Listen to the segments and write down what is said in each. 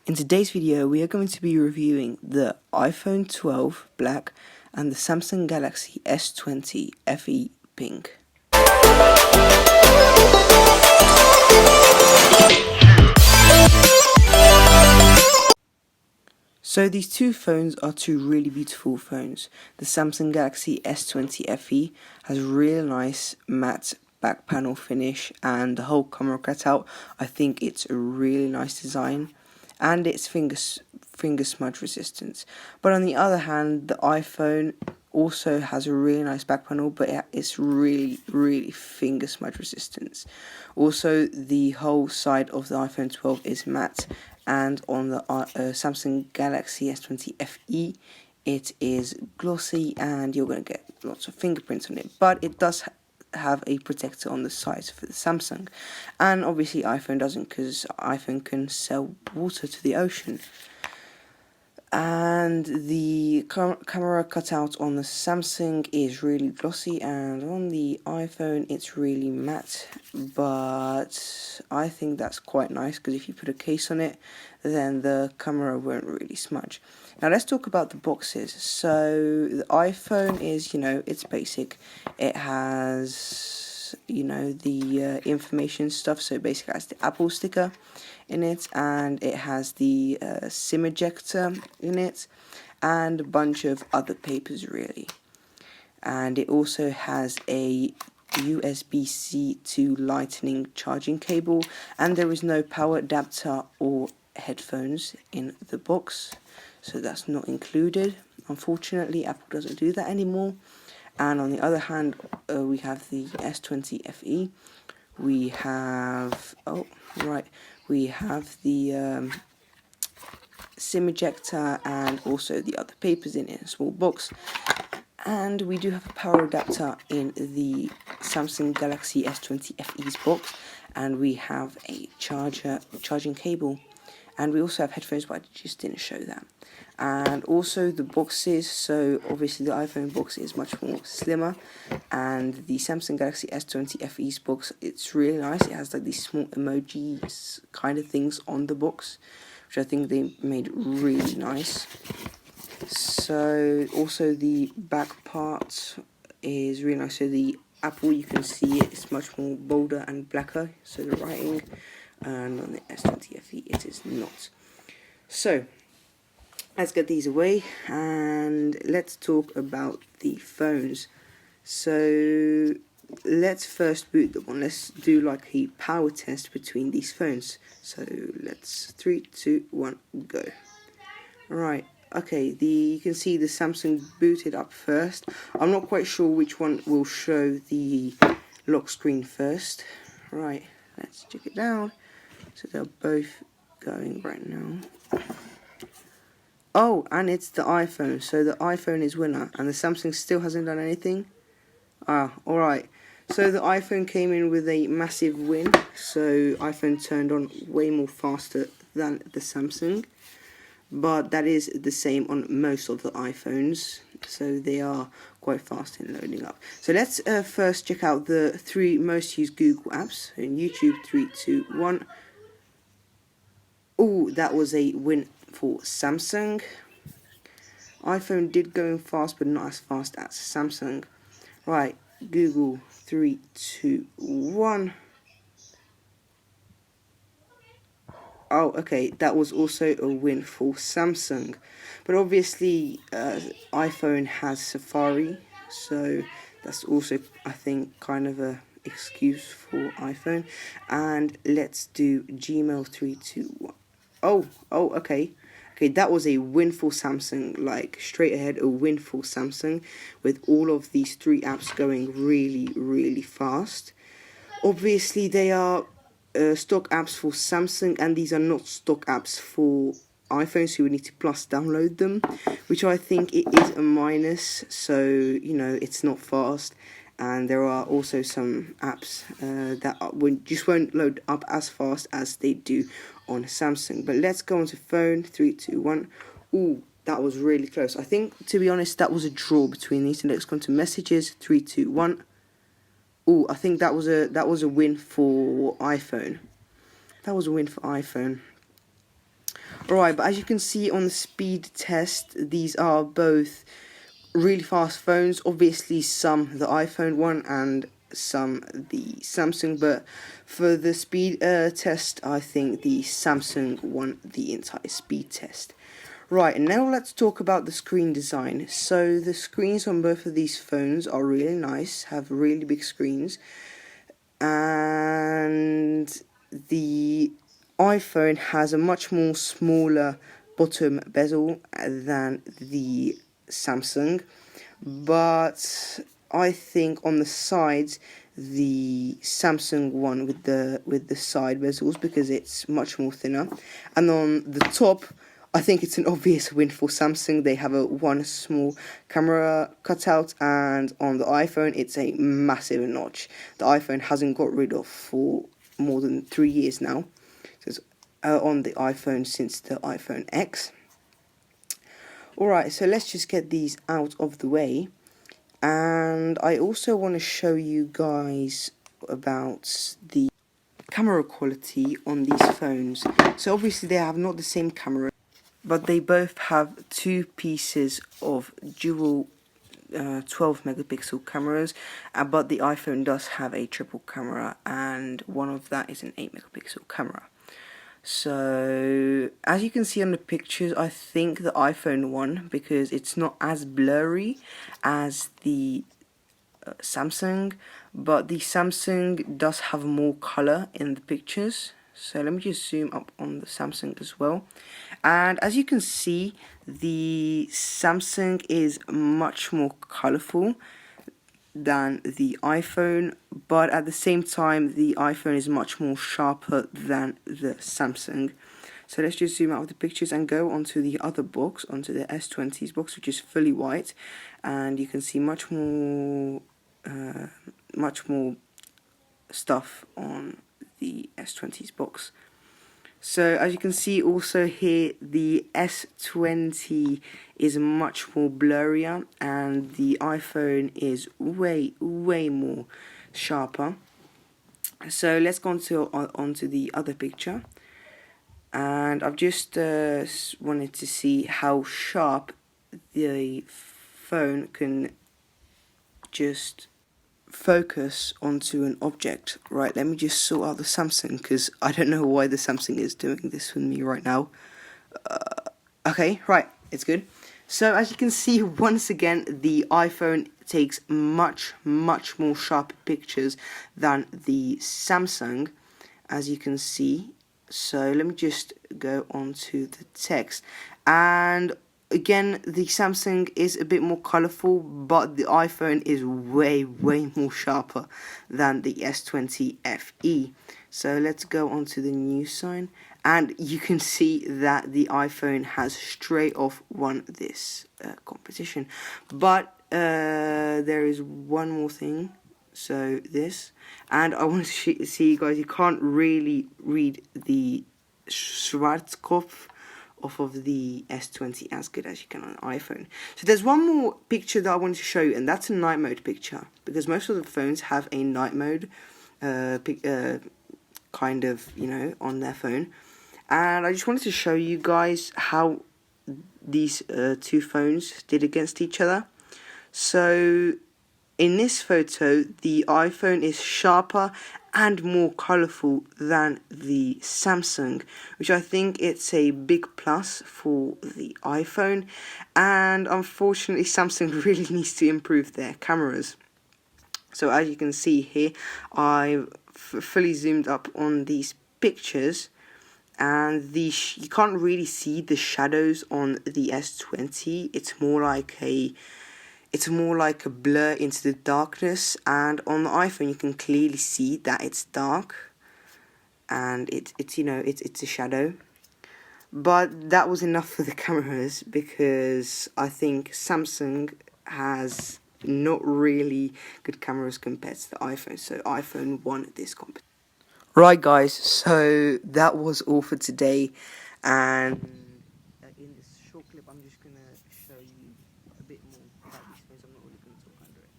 In today's video, we are going to be reviewing the iPhone 12 Black and the Samsung Galaxy S20 FE Pink. So these two phones are two really beautiful phones. The Samsung Galaxy S20 FE has really nice matte back panel finish and the whole camera cutout. I think it's a really nice design. And it's finger smudge resistance. But on the other hand, the iPhone also has a really nice back panel, but it's really finger smudge resistance. Also, the whole side of the iPhone 12 is matte, and on the Samsung Galaxy S20 FE, it is glossy, and you're going to get lots of fingerprints on it. But it does have a protector on the sides for the Samsung, and obviously iPhone doesn't, because iPhone can sell water to the ocean. And the camera cutout on the Samsung is really glossy, and on the iPhone it's really matte, but I think that's quite nice, because if you put a case on it, then the camera won't really smudge. Now let's talk about the boxes. So the iPhone is, it's basic. It has, the information stuff, so basically it has the Apple sticker in it, and it has the SIM ejector in it, and a bunch of other papers really. And it also has a USB-C to lightning charging cable, and there is no power adapter or headphones in the box, so that's not included. Unfortunately, Apple doesn't do that anymore. And on the other hand, we have the S20 FE. We have we have the SIM ejector and also the other papers in a small box. And we do have a power adapter in the Samsung Galaxy S20 FE's box, and we have a charging cable, and we also have headphones, but I just didn't show that. And also the boxes, so obviously the iPhone box is much more slimmer, and the Samsung Galaxy S20 FE's box, it's really nice. It has like these small emojis kind of things on the box, which I think they made really nice. So also the back part is really nice. So the Apple, you can see it's much more bolder and blacker, so the writing, and on the S20 FE it is not. So let's get these away and let's talk about the phones. So let's first boot them on. Let's do like a power test between these phones. So let's 3, 2, 1, go. Right. Okay, you can see the Samsung booted up first. I'm not quite sure which one will show the lock screen first. Right, let's check it down. So they're both going right now. Oh, and it's the iPhone, so the iPhone is winner, and the Samsung still hasn't done anything. Alright. So the iPhone came in with a massive win, so iPhone turned on way more faster than the Samsung. But that is the same on most of the iPhones, so they are quite fast in loading up. So let's first check out the 3 most used Google apps. In YouTube, 3, 2, 1. Oh, that was a win for Samsung. iPhone did go in fast, but not as fast as Samsung. Right, Google, 3, 2, 1. Oh, okay, that was also a win for Samsung. But obviously, iPhone has Safari, so that's also, I think, kind of a excuse for iPhone. And let's do Gmail, 3, 2, 1. Oh, okay. Okay, that was a win for Samsung, like straight ahead, a win for Samsung, with all of these 3 apps going really fast. Obviously, they are stock apps for Samsung, and these are not stock apps for iPhone, so you would need to plus download them, which I think it is a minus. So it's not fast, and there are also some apps that just won't load up as fast as they do on Samsung. But let's go on to phone, 3, 2, 1. Ooh, that was really close. I think, to be honest, that was a draw between these. And let's go on to messages, 3, 2, 1. Oh, I think that was a win for iPhone. That was a win for iPhone. Alright, but as you can see on the speed test, these are both really fast phones. Obviously some the iPhone one and some the Samsung, but for the speed test, I think the Samsung won the entire speed test. Right, and now let's talk about the screen design. So the screens on both of these phones are really nice, have really big screens, and the iPhone has a much more smaller bottom bezel than the Samsung, but I think on the sides the Samsung one with the side bezels, because it's much more thinner, and on the top I think it's an obvious win for Samsung. They have a one small camera cutout, and on the iPhone it's a massive notch. The iPhone hasn't got rid of for more than 3 years now. So it's on the iPhone since the iPhone X. Alright, so let's just get these out of the way. And I also want to show you guys about the camera quality on these phones. So obviously they have not the same camera, but they both have two pieces of dual 12 megapixel cameras, but the iPhone does have a triple camera, and one of that is an 8 megapixel camera. So as you can see on the pictures, I think the iPhone won because it's not as blurry as the Samsung, but the Samsung does have more color in the pictures. So let me just zoom up on the Samsung as well, and as you can see, the Samsung is much more colorful than the iPhone, but at the same time the iPhone is much more sharper than the Samsung. So let's just zoom out of the pictures and go onto the other box, onto the S20's box, which is fully white, and you can see much more stuff on the S20's box. So as you can see also here, the S20 is much more blurrier, and the iPhone is way more sharper. So let's go onto the other picture, and I've just wanted to see how sharp the phone can just focus onto an object. Right, let me just sort out the Samsung, because I don't know why the Samsung is doing this with me right now. Okay, right, it's good. So as you can see, once again, the iPhone takes much more sharp pictures than the Samsung, as you can see. So let me just go on to the text, and again, the Samsung is a bit more colorful, but the iPhone is way more sharper than the S20 FE. So let's go on to the new sign, and you can see that the iPhone has straight off won this competition. But there is one more thing. So this, and I want to see you guys, you can't really read the Schwarzkopf off of the S20 as good as you can on an iPhone. So there's one more picture that I wanted to show you, and that's a night mode picture, because most of the phones have a night mode kind of, you know, on their phone. And I just wanted to show you guys how these two phones did against each other. So in this photo, the iPhone is sharper and more colourful than the Samsung, which I think it's a big plus for the iPhone, and unfortunately Samsung really needs to improve their cameras. So as you can see here, I've fully zoomed up on these pictures, and you can't really see the shadows on the S20. It's more like a blur into the darkness, and on the iPhone you can clearly see that it's dark, and it's a shadow. But that was enough for the cameras, because I think Samsung has not really good cameras compared to the iPhone, so iPhone won this competition. Right guys, so that was all for today, and in this short clip I'm just going to show you a bit more about these phones. I'm not really going to talk under it.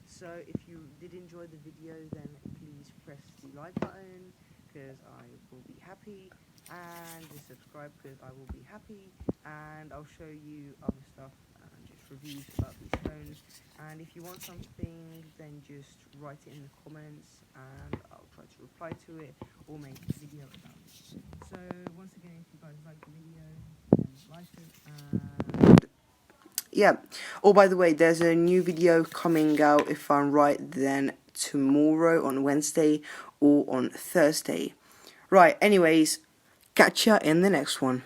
So if you did enjoy the video, then please press the like button, because I will be happy, and just subscribe because I will be happy, and I'll show you other stuff and just reviews about these phones. And if you want something, then just write it in the comments and I'll try to reply to it or make a video about it. So once again, if you guys like the video, then like it, and yeah. Oh, by the way, there's a new video coming out, if I'm right, then tomorrow on Wednesday or on Thursday. Right, anyways, catch ya in the next one.